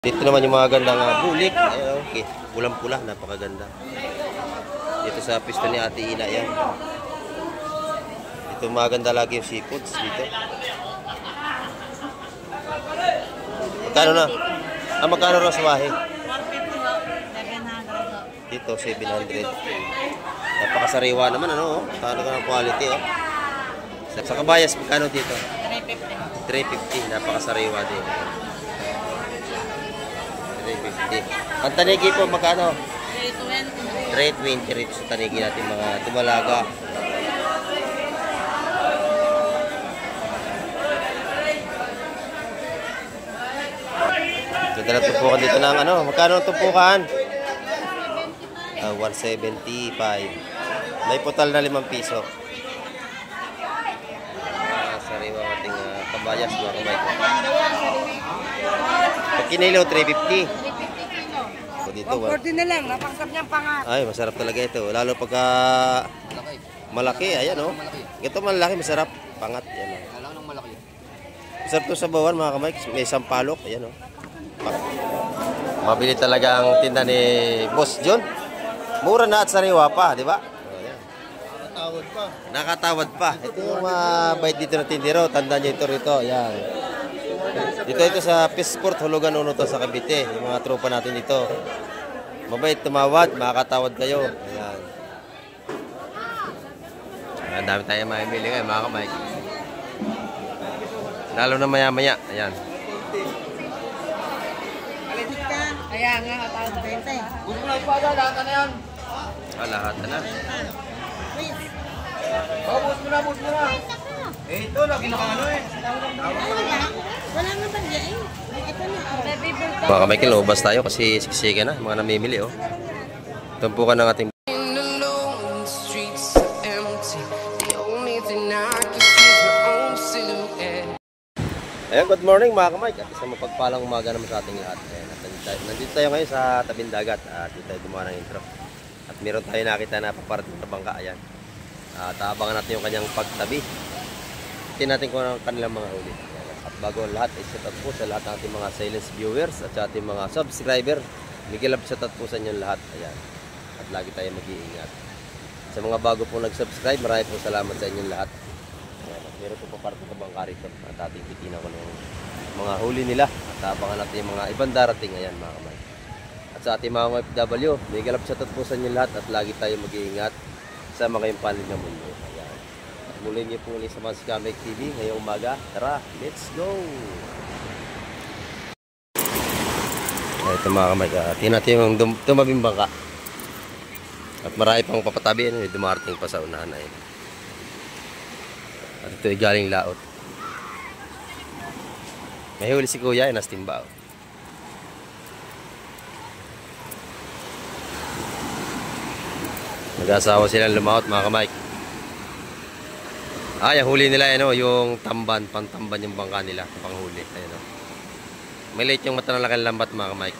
Dito naman yung mga gandang bulik. Okay, pulang-pula, napakaganda. Dito sa pisto ni Ate Ina yan. Dito maganda lagi yung seafoods dito. Magkano na? Magkano raw suwahe? 450 Dito, 700. Napakasariwa naman, ano, talaga ng quality, oh. Sa Kabayas, magkano dito? 350. 350, napakasariwa din. 350. Ang tanigi po, magkano? 320 rito sa tanigi natin mga dumalaga. Ganda na tumpukan dito ng ano, magkano ang tumpukan? 175. May putal na 5 piso. Sariwa ating Kabayas, mga kamay. Pag kinilo, 350. So dito, 140 na lang, napakasap niyang pangat. ay, masarap talaga ito. Lalo pagka malaki, ayan o. Ito malaki, masarap. Pangat, yan o. Masarap ito sa bawan, mga kamay. May sampalok, ayan o. Mabili talaga ang tinda ni Boss John. Mura na at sariwa pa, di ba? Nakatawad pa. Nakatawad pa. Ito yung mabait dito na tindero. Tandaan nyo ito rito. Ayan. Dito sa Peaceport, Hulugan Uno to sa Cavite. Yung mga tropa natin dito. Mabait tumawad. Makakatawad kayo. Ayan. Ang dami tayo mamimili ngayon, mga kamay. Lalo na maya-maya. Ayan. Kaya nga, tawad na 20. Gusto na ipada, lahat na yan. Lahat na. Bus mo na. Ito, lagi na ano eh. Wala nga ba niya eh? Ito na. Mga kamay, kilobas tayo kasi siksika na. Mga namimili, oh. Tumpukan ng ating ayan, good morning mga kamay. At isang mapagpalang umaga naman sa ating lahat. Ayan, nandito tayo ngayon sa tabing dagat. At dito tayo gumawa ng intro. At meron tayo nakita na paparating na bangka. Ayan. At abangan natin yung kanyang pagtabi. Tingnan natin kung ano ang kanilang mga huli. Ayan. At bago ang lahat, i-shout out po sa lahat ng ating mga silence viewers at sa ating mga subscriber. Miguel Love, shout out po sa inyo lahat. Ayan. At lagi tayo mag-iingat. Sa mga bago po nag-subscribe, marami po salamat sa inyong lahat. Meron po paparating na bangka rito at ating titina ko ng mga huli nila at abangan natin yung mga ibang darating. Ayan mga kamay. At sa ating mga OFW, may galap shoutout po sa inyo lahat at lagi tayo mag-iingat sa mga kayong panig na mundo. Ayan. At muli niyo po ulit sa mga Scamek TV ngayong umaga. Tara, let's go! Ito mga kamay, tingnan natin yung tumabing bangka at marami pang papatabi, dumarating pa sa unahan na yun. At ito ay galing laot. May huli si kuya ay nastimba. Nag-asawa silang lumaot mga kamay. Ay, ang huli nila yung tamban, pantamban yung bangka nila, panghuli. Ayun, oh. May late yung mata ng laking lambat mga kamay.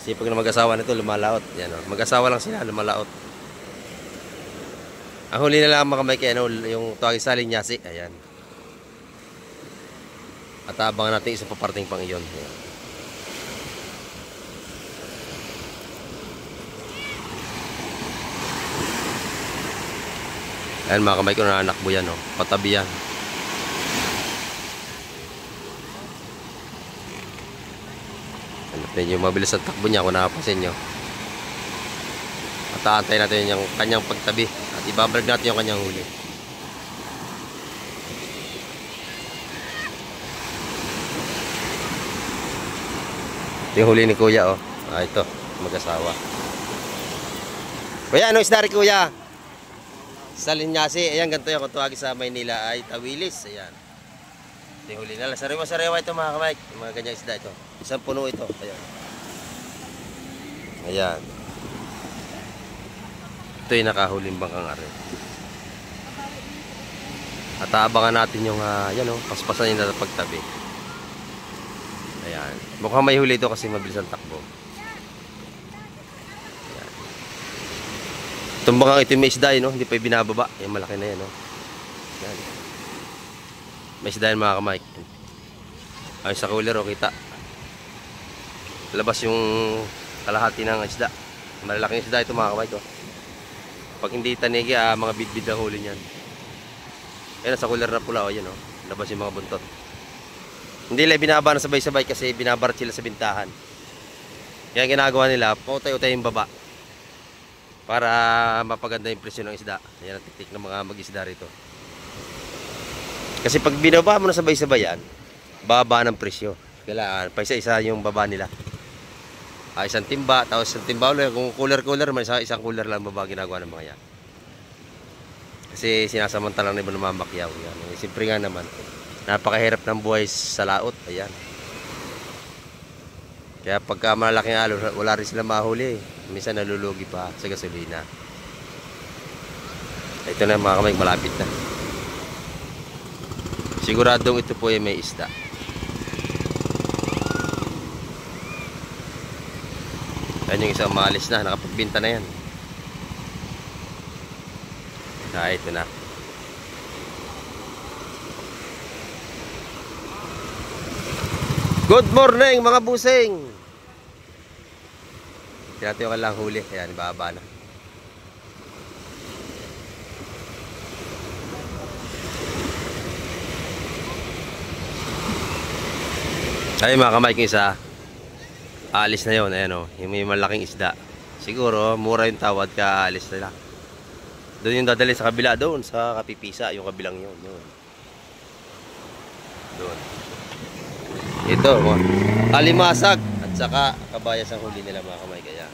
Sipag na mag-asawa nito lumalaot. Yan, oh. Mag-asawa lang sila lumalaot. Ang huli na lang mga kamay kaya yung tawagin sa linyasi. Ayan. At abangan natin isa paparting pang iyon. Ayan. Ayan mga kamay ko na anakbo yan. Oh. Patabi yan. Medyo mabilis ang takbo niya kung nakapansin nyo. At aantay natin yung kanyang pagtabi. At ibabrag natin yung kanyang huli. Ito yung huli ni kuya, oh. Ito, mag-asawa. Kuya, ano isda rin kuya? Sa linyasi. Ayan, ganito yung kung sa Maynila ay tawilis. Ayan. Ito yung huli nila. Sariwa-sariwa ito mga kamay. Yung mga ganyang isda ito. Isang puno ito. Ayan. Ayan. Ito yung nakahuling bangkang arin. At aabangan natin yung paspasan yung pagtabi. Ayan. Mukhang may huli ito kasi mabilis ang takbo. Ayan. Itong bangkang ito may isda hindi pa binababa. Yung malaki na yan. Ayan. May isda yan mga kamay. Ay sa cooler o kita. Labas yung kalahati ng isda. Malalaking isda ito mga kamay ko. Pag hindi tanigi, mga bidbid ang huli niyan. Ayan, sa cooler na pula, o yan o. Labas yung mga buntot. Hindi nila binaba na sabay-sabay kasi binabarat sila sa bintahan. Kaya ginagawa nila, pautay-utay yung baba. Para mapaganda yung presyo ng isda. Ayan ang tiktik ng mga mag-isda rito. Kasi pag binaba mo na sabay-sabay yan, baba ng presyo. Kailangan, pa isa-isa yung baba nila. Isang timba, tapos isang timba ulit. Kung cooler-cooler, may isang cooler lang baba ginagawa ng mga yan. Kasi sinasamantalang na iba namamakyaw. Yan. Siyempre nga naman, napakahirap ng buhay sa laot. Ayan. Kaya pagka malaking alon, wala rin sila mahuli. Minsan nalulugi pa sa gasolina. Ito na mga kamay, malapit na. Siguradong ito po ay may isda. Yan yung isang maalis na, nakapagbinta na yan. Ito na. Good morning mga busing. Tinatayo ka lang huli. Ayan, ibaba na. Ay mga kamay ko isa. Alis na yun. Ayan o. Yung may malaking isda. Siguro mura yung tawad ka alis nila. Doon yung dadali sa kabila. Doon sa Kapipisa. Yung kabilang yun. Doon. Ito. Alimasag. At saka kabayas ang huli nila mga kamay. Kaya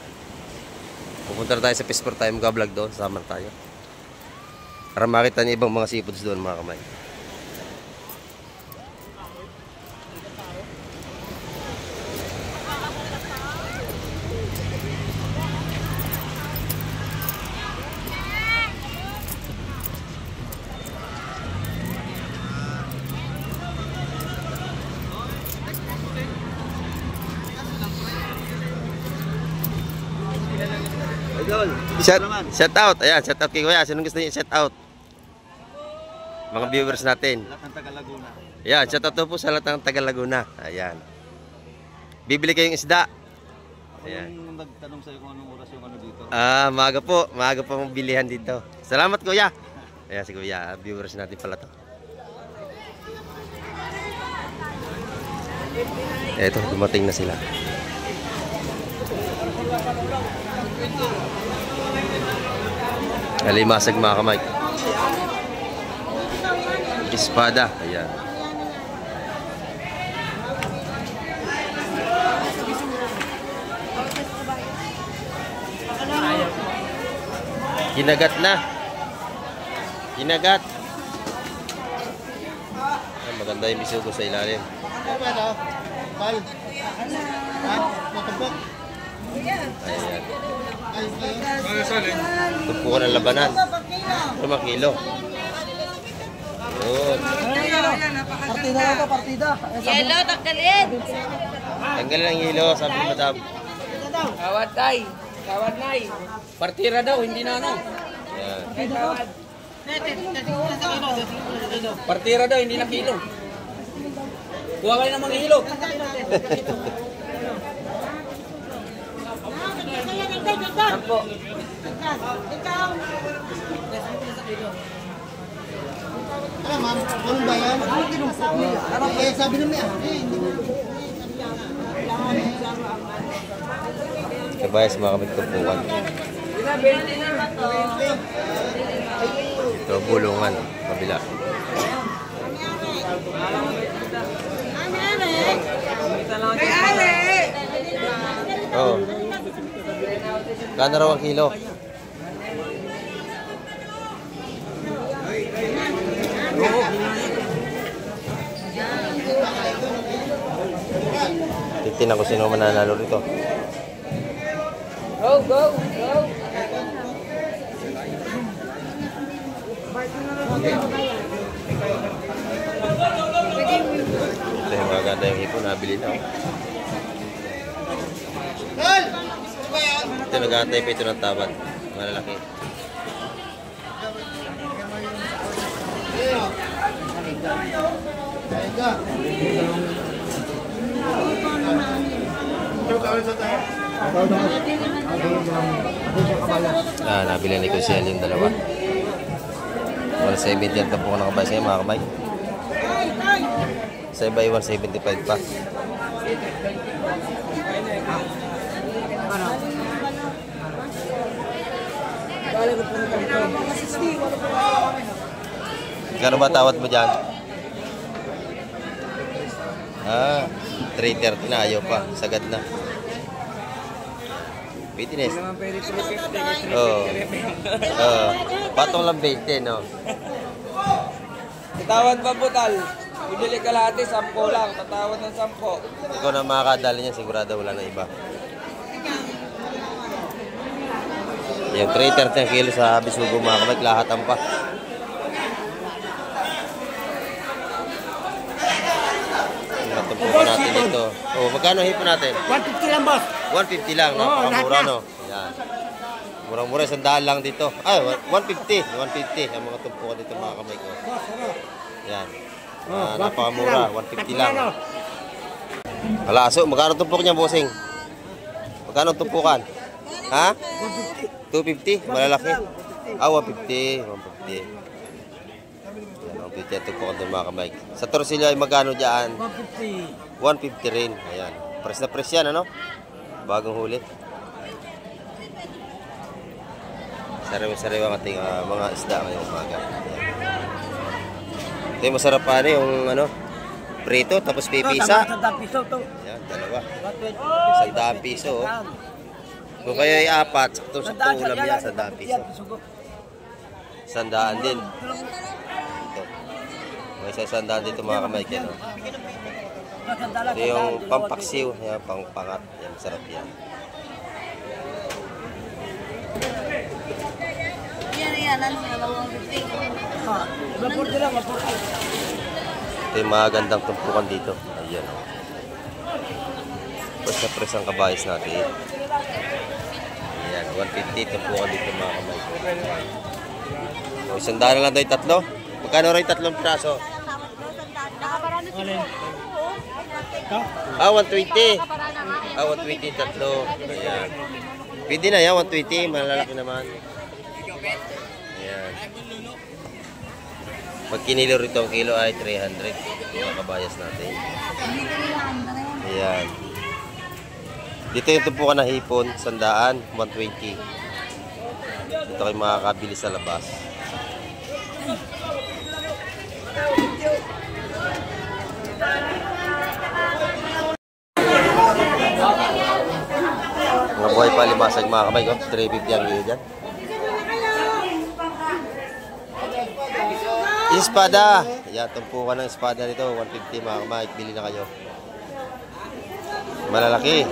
pupunta na tayo sa Pisport tayo. Mag-vlog doon. Sama tayo. Para makita niyo ibang mga seafoods doon mga kamay. Shout out. Ayan, shout out kay Kuya. Sinong gusto niyo shout out? Mga viewers natin. Lahat ng taga Laguna. Ayan, shout out po sa lahat ng taga Laguna. Ayan. Bibili kayong isda. Ayan. Yung nagtanong sa'yo kung anong oras yung ano dito. Maaga po. Maaga po mong bilihan dito. Salamat Kuya. Ayan si Kuya. Viewers natin pala to. Eto, dumating na sila. Alimasag mga kamay. Espada. Ayan. Kinagat na. Kinagat. Maganda yung bisugo sa ilalim. Ayan. Tumpukan ng labanan. 5 kilo. Yun. Partida lang ka, partida. Yellow, tanggalin. Tanggalin ang hilo, sabi ni madam. Kawad tay. Kawad nay. Partira daw, hindi na ano. Ayan. Partira daw, hindi na kilo. Kuha kayo ng mga hilo. Sampo. Ano ma'am? Ano ba yan? Ano kaya sabi namin? Kabayas mga kamay tumpukan. Ito, bulungan. Kabila. Oh. Kano raw ang kilo? Titignan ko sino mananalo rito. Go, go, go. Ito yung maganda yung hipon, nabili na. Ito, nag-aantay pa ito ng tawad. Malalaki. Nabili ni Kusel yung dalawa. 170 yan po ng kabayas ngayon mga kamay. Sa iba ay 175 pa. Kano ba tawad mo dyan? 330 na, ayaw pa. Sagad na. Fitness. Oo. Patong lang 20, no? Tatawad pa butal. Bibili ka lahat 10 lang. Tatawad ng 10. Ikaw na makakadali niya, sigurado wala na iba. Yung 330 ang kilo sa Bisugo mga kamay, lahatan pa. Tumpukan natin dito. Oh, magkano hipon natin? 150 lang, boss. 150 lang, no? Pakamura, no? Yan. Murang-mura, 100 lang dito. Ay, 150. 150 ang mga tumpukan dito mga kamay ko. Yan. Napakamura, 150 lang. Alaso, magkano tumpok niya, bossing? Magkano tumpukan? Ha? 250? Malalaki? 150. 150. 150 ang tumpukan doon mga kamay. Sa Torsillo ay magkano dyan? 150. 150 rin. Ayan. Press na press yan, ano? Bagong huli. Sariwa-sariwa ang ating mga isda ngayong umaga. Ito yung masarap pa yung ano, prito, tapos pipisa. Ayan, dalawa. 100 piso. Oh. Kung kayo ay 4, saktong ulam yan, 100 piso. 100 din. Ito. May 100 dito mga kamay. Ano? Ito yung pampaksiw, yan, pangpangat. Yan, masarap yan. Ito yung mga gandang tumpukan dito. Ayan. Press na press ang kabayas natin. Ayan, 150 tumpukan dito mga kamay. O, 100 na lang tayo tatlo. Magkano rin tatlong praso? 120. 120 tatlo. Ayan. Pwede na yan, 120. Malalaki naman. Ayan. Pag kinilo rito ang kilo ay 300. Yung kabayas natin. Ayan. Dito yung tumpukan na hipon, 100, 120. Dito kayo makakabili sa labas. Mga buhay pa limasag mga kamay ko. 350 ang kilo dyan. Espada. Ayan, tumpukan ng espada nito. 150 mga kamay. Bili na kayo. Malalaki.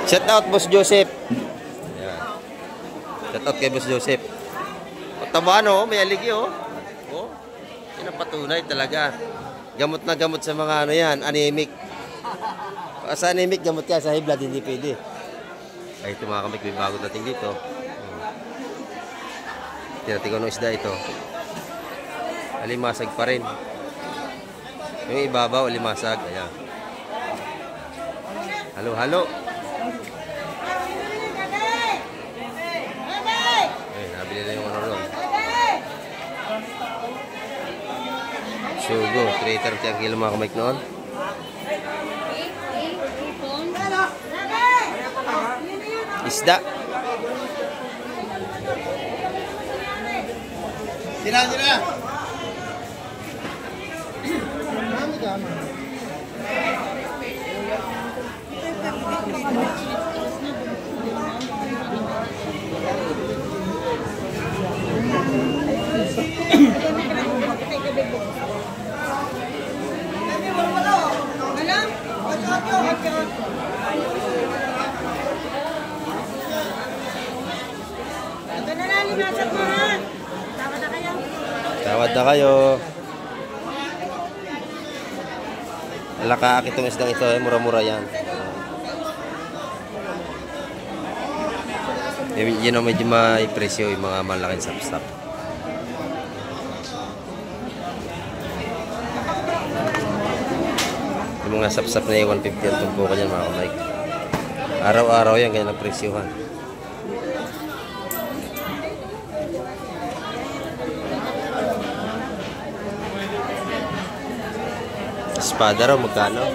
Shout out Boss Joseph. Ayan. Shout out kay Boss Joseph. Taba no, may aligi oh. Oh. Yan ang patunay talaga. Gamot na gamot sa mga ano yan, anemic. Sa anemic, gamot ka sa high blood, hindi pwede. Ay, ito mga kamik, may bago dating dito. Tinating ko ng isda ito. Alimasag pa rin. Yung ibabaw, alimasag. Ayan. Halo, halo. Ay, nabili na yung ano ron. Sugo, 330 ang kilo mga kamik noon. Isda. Sila. Tawad na kayo. Alakaak itong isdang ito, mura-mura yan. Yun ang medyo may presyo, yung mga malaking sapsap. Yung mga sapsap na 150 ang tumpukan yan mga kamay. Araw-araw yan, ganyan ang presyuhan. Espada raw, magkano?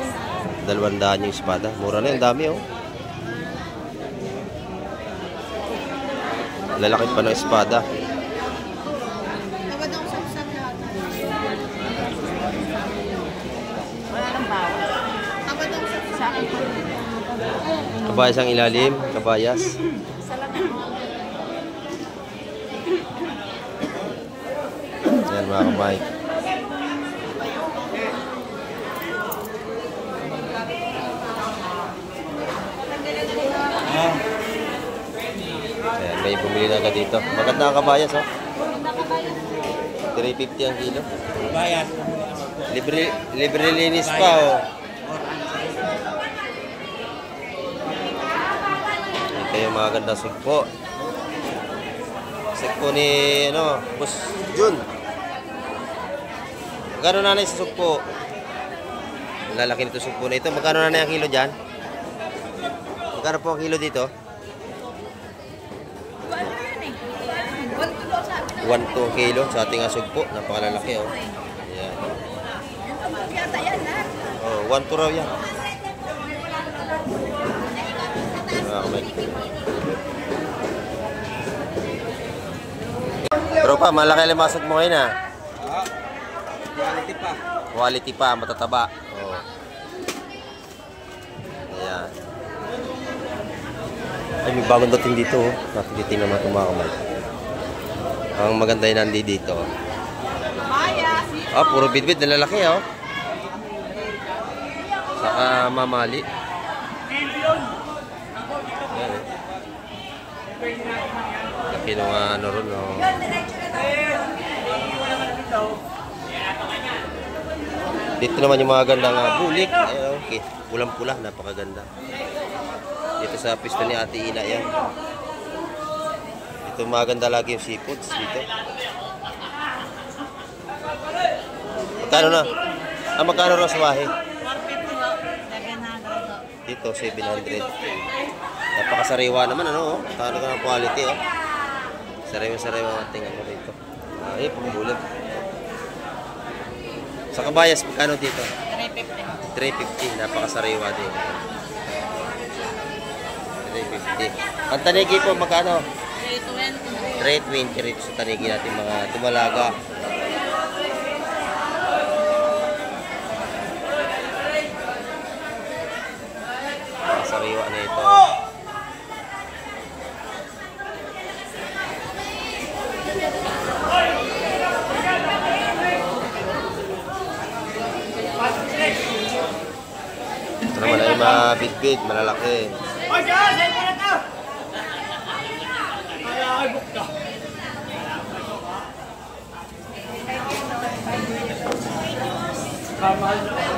200 yung espada. Mura na, ang dami oh. Lalaki pa ng espada. Tawad ako sa lahat. Wala nang bawal. Tawad ako sa akin. Kabayas ang ilalim, kabayas. Yan mga kamay. Ayan, may bumili na agad dito. Maganda ang kabayas, oh. 350 ang kilo. Bayas. Libre linis pa, oh. Ito yung mga ganda sugpo. Sugpo ni, ano, Boss Jun. Magkano nanay sa sugpo? Lalaki nito sugpo na ito. Magkano nanay ang kilo dyan? Magkano po ang kilo dito? 1-2 kilo sa ating asugpo. Napakalalaki, oh. Ayan. Oh, 1-2 raw yan. Pero pa, malaki ang masag mo ngayon, ha? Quality pa. Quality pa, matataba. Oh. Ayan. Ay, may bagong dating dito, oh. Nakititingnan naman itong mga kamay. Ang maganda yung nandi dito. Oh, puro bidbid na lalaki, oh. Saka mamali. Ayan, eh. Laki nung ano ron, oh. Dito naman yung mga gandang bulik. Okay. Pulang-pula, napakaganda. Dito sa pisto ni Ate Ina yan. Ito maganda lagi yung seafoods dito. Magkano na? Magkano raw sa wahe? Dito, 700. Napakasariwa naman, ano, oh. Talaga ng quality, oh. Sariwa-sariwa ang tingnan mo dito. Ay, pambulag. Sa kabayas, magkano dito? 350. 350, napakasariwa din. 350. Ang tanigi po, magkano? 320 rito sa tanigi natin mga dumalaga. Sariwa na ito. Ito naman ay mabit-bit, malalaki.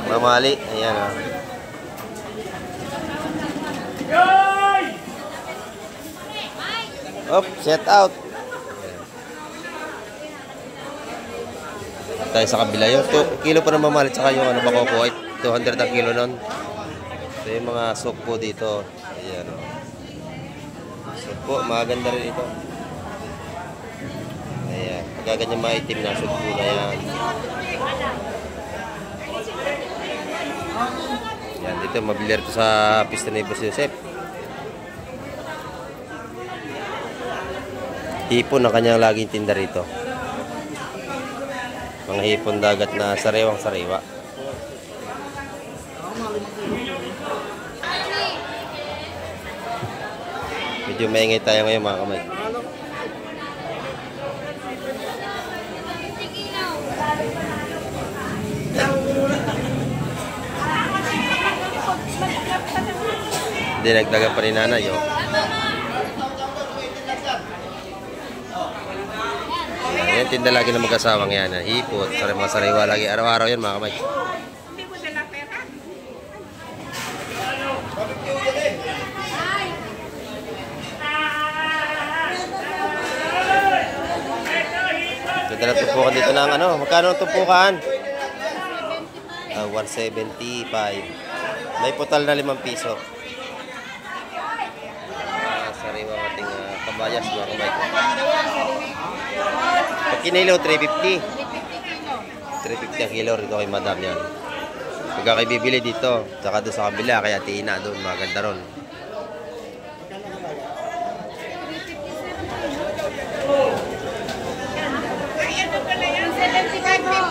Mamali, ayan, ah. Op, set out. Tayo sa kabila yun. Kilo pa ng mamalit, saka yung ano, bakoko ay 200 ang kilo nun. Ito yung mga sukpo dito. Ayan, oh. Sukpo, maganda rin ito. Ayan, pagkaganyan maitim na sukpo na yan. Yan, dito mabilir ito sa pista ni Boss Joseph. Hipon ang kanyang laging tinda rito. Mga hipon dagat na sariwang sariwa. Medyo maingay tayo ngayon mga kamay. Dinagdagan pa rin nanay, oh. Yan, tinda lagi ng mag-asawang yan. Hipot, mga sariwa lagi. Araw-araw yan, mga kamay. Ganda na tupukan dito ng ano. Magkano ang tupukan? 175. May putal na 5 piso. Sariwang ating kabayas mga kamay. Pag kinilo, 350. 350 ang kilo rito kay madam yan. Pagka kayo bibili dito, saka doon sa kabila, kaya Tina doon, maganda ron.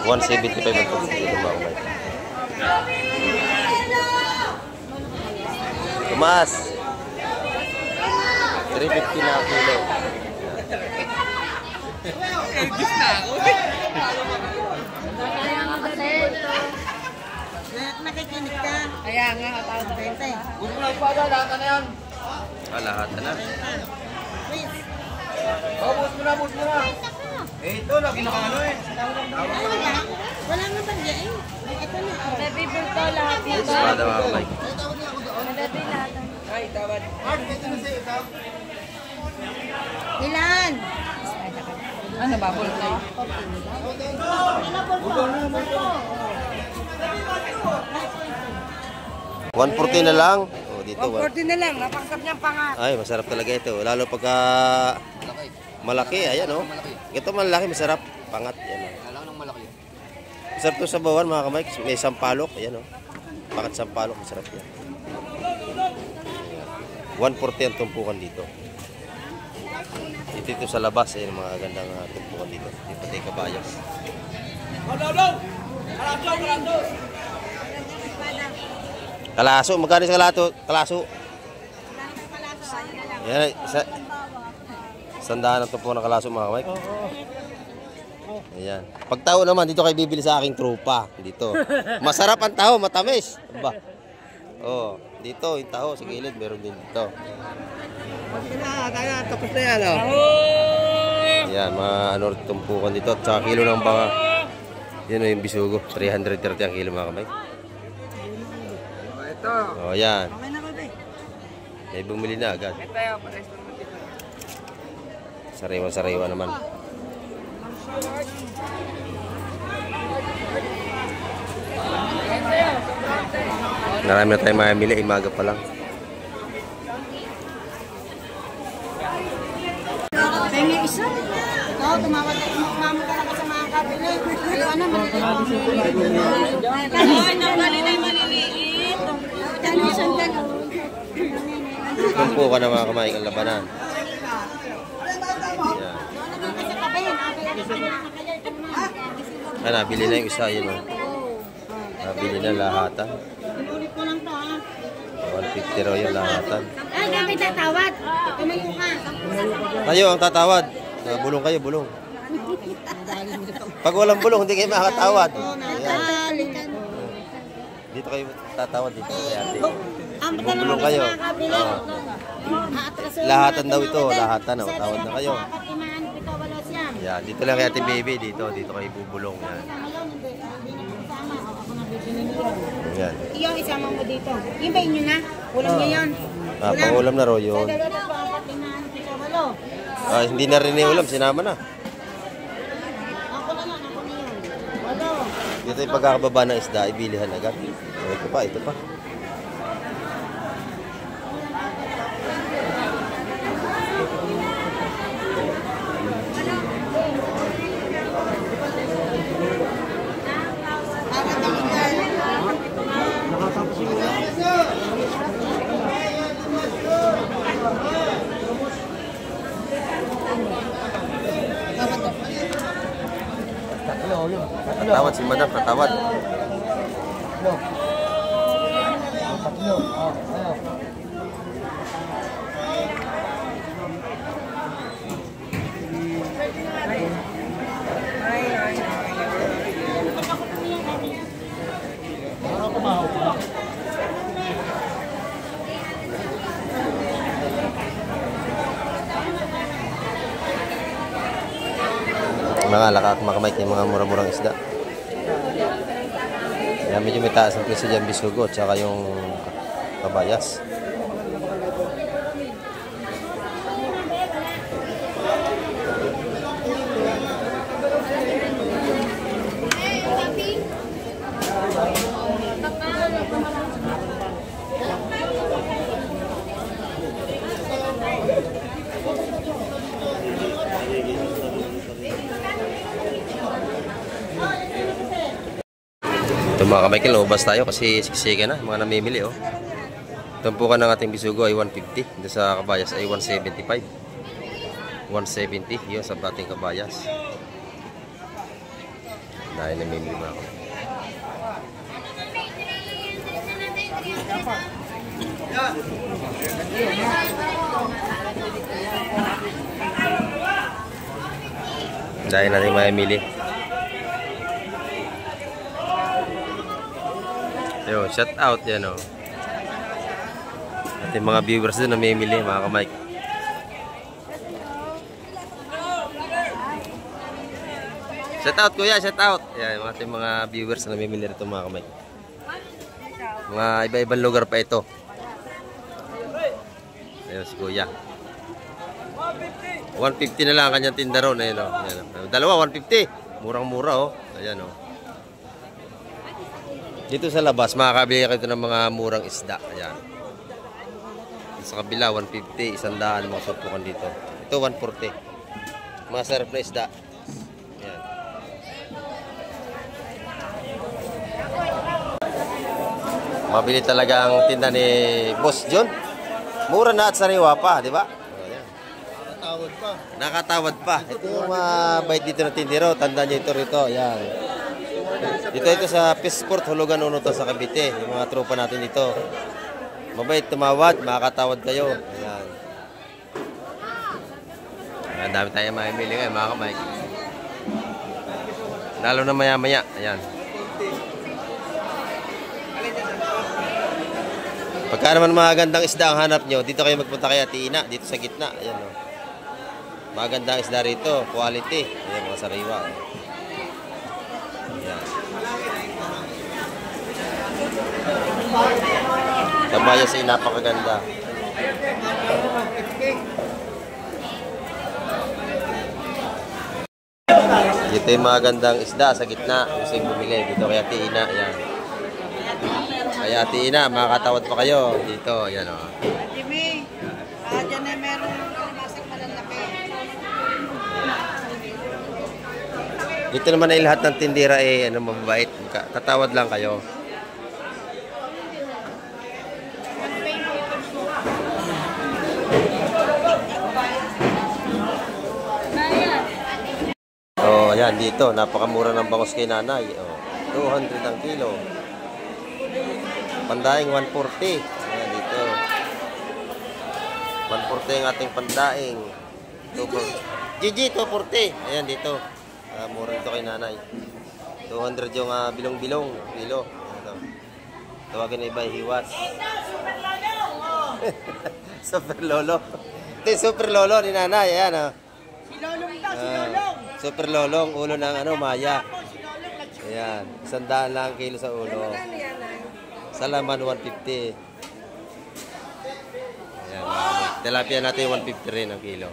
$175 ang dito mga kamay. Tumas! 350 na kilo. Nakikinig ka. Kaya nga, tawag na. Gusto mo lang pa lahat na yan. Lahat na. Please. Oh, bus mo na. Ito, lagi na ano eh. Wala nga ba dyan? Ito na. Baby burko lahat dito. Espada mga kamay. Baby lahat. Ay, tawad. Ilan? Ano ba? Burko? 140 na lang. Oh, dito. 140 na lang. Napakasap niyang pangat. Ay, masarap talaga ito. Lalo pagka malaki, ayan oh. Ito malaki, masarap. Pangat, yan oh. Kailangan ng malaki. Masarap to sa bawan mga kamay. May sampalok, ayan oh. Pangat sampalok, masarap yan. 140 ang tumpukan dito. Dito sa labas, ayan mga gandang tumpukan dito. Dito tayo kabayas. Kalaso, magkano sa kalaso? Yan, sandaan ang tumpukan ng kalaso mga kamay. Ayan. Pag tao naman, dito kayo bibili sa aking trupa. Dito. Masarap ang taho, matamis. Aba. Oh, dito, yung taho sa gilid, meron din dito. Kaya tapos na yan, oh. Ayan, mga ano tumpukan dito. At saka kilo ng banga. Yan o yung bisugo. 330 ang kilo mga kamay. Ito. Oh, ayan. Okay na, baby. May bumili na agad. Ito yung pares naman dito. Sariwa-sariwa naman. Marami na tayong mamili. Imaga pa lang. Pengi isa. Ikaw, tumawag ka lang sa mga kabili. Ayaw na, maliliit. Maliliit. Dalo siyang dalo. Tumpukan na mga kamay ang labanan. Ayan. Ah, nabili na yung isa, yun o. Nabili na lahatan. Ulit ko lang to, ha? 150 raw yung lahatan. Ay, dami tatawad. Tumayo ka. Kayo ang tatawad. Bulong kayo, bulong. Pag walang bulong, hindi kayo makakatawad. Nakalikan. Dito kayo tatawad dito. Kaya ate. Bulong kayo. Oo. Lahatan daw ito, lahatan. Tawad na kayo. Yan. Yan, dito lang kay Ate Baby. Dito kayo bubulong. Yan. Yan. Yung isama mo dito. Yung ba inyo na? Ulam nyo yun. Ah, pangulam na raw Sa yun. dalawa po, apat, lima, ano, pito, walo. Ah, hindi na rin yung ulam, sinama na. Ako na yan, ako na yun. Walo. Dito yung pagkakababa ng isda, ibilihan agad. Oh, ito pa, ito pa. Tatawad si Madam, tatawad. Mga lakak makamay kay mga mura-murang isda. Kaya medyo may taas ang presyo dyan, bisugo at saka yung kabayas. Ito mga kamay, kilobas tayo kasi siksika na, mga namimili oh. Tumpukan ng ating bisugo ay 150, dito sa kabayas ay 175. 170, yun sa ating kabayas. Dahil namimili mga kamay. Dahil natin mamimili. Yo, shout out yan oh. Ating mga viewers doon namimili mga kamay. Shout out kuya, shout out. Yan, ating mga viewers na namimili rito mga kamay. Mga iba-ibang lugar pa ito. Ayun si kuya. 150 na lang ang kanyang tinda ron. Ayun oh. Ayan, oh. Dalawa 150. Murang-mura oh. Ayan oh. Dito sa labas, makakabili kayo ng mga murang isda. Ayan. Sa kabila, 150, 100 mga supukan dito. Ito, 140. Mga sarap na isda. Ayan. Mabili talaga ang tinda ni Boss John. Mura na at sariwa pa, di ba? Ayan. Nakatawad pa. Nakatawad pa. Ito yung bait dito na tindero. Tandaan nyo ito rito. Ayan. Ito sa Peaceport, Hulugan Uno to sa Cavite. Yung mga tropa natin dito. Mabait tumawad, makakatawad kayo. Ayan. Ang dami tayo mamimili ngayon, mga kamay. Lalo na maya-maya. Ayan. Pagka naman mga gandang isda ang hanap nyo, dito kayo magpunta kay Ate Ina, dito sa gitna. Ayan o. Magandang isda rito, quality. Ayan, mga sariwa. Ayan. Kabayas ay napakaganda. Dito yung mga gandang isda sa gitna. Gusto yung bumili. Dito kay Ate Ina. Ayan. Kaya Ate Ina, makakatawad pa kayo. Dito, ayan o. Jimmy, dyan ay meron masang malalaki. Dito naman ay lahat ng tindira ay mababait. Tatawad lang kayo. Oh, ayan dito, napakamura ng bangus kay nanay. Oh, 200 ang kilo. Pandaing 140. Ayan dito. 140 ang ating pandaing. Gigi 240. Ayan dito. Mura dito kay nanay. 200 yung bilong-bilong kilo. Ito. Tawagin na iba hiwas. Super lolo. Ito yung super lolo ni nanay. Ayan oh. Si Lolong daw, si Lolong. Super lolong, ulo ng maya. Ayan, 100 lang kilo sa ulo. Sa laman 150. Ayan, tilapia natin 150 rin ang kilo.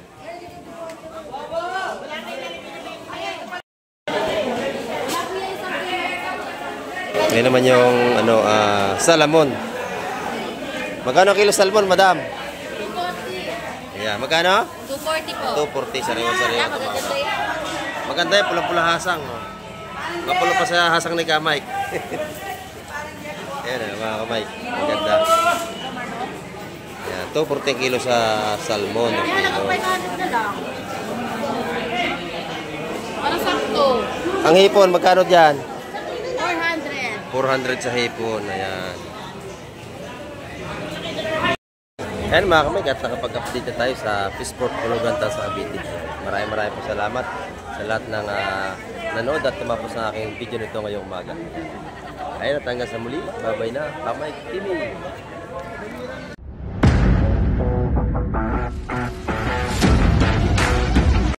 Ngayon naman yung salamon. Magkano kilo salmon, madam? 240. Ayan, magkano? 240 po. 240, sariwa-sariwa. Maganda yan. Maganda yung pula-pula hasang. Oh. Mapula pa sa hasang ni Kamay. Ayan mga Kamay. Maganda. Ayan, 240 kilo sa salmon. Kilo. Para sakto. Ang hipon, magkano dyan? 400. 400 sa hipon. Ayan. Ayan mga Kamay, at nakapag-update na tayo sa Peaceport, Hulugan sa Cavite. Maraming po salamat sa lahat ng nanood at tumapos sa aking video nito ngayong umaga. Ayun at hanggang sa muli. Bye-bye na. Kamay TV.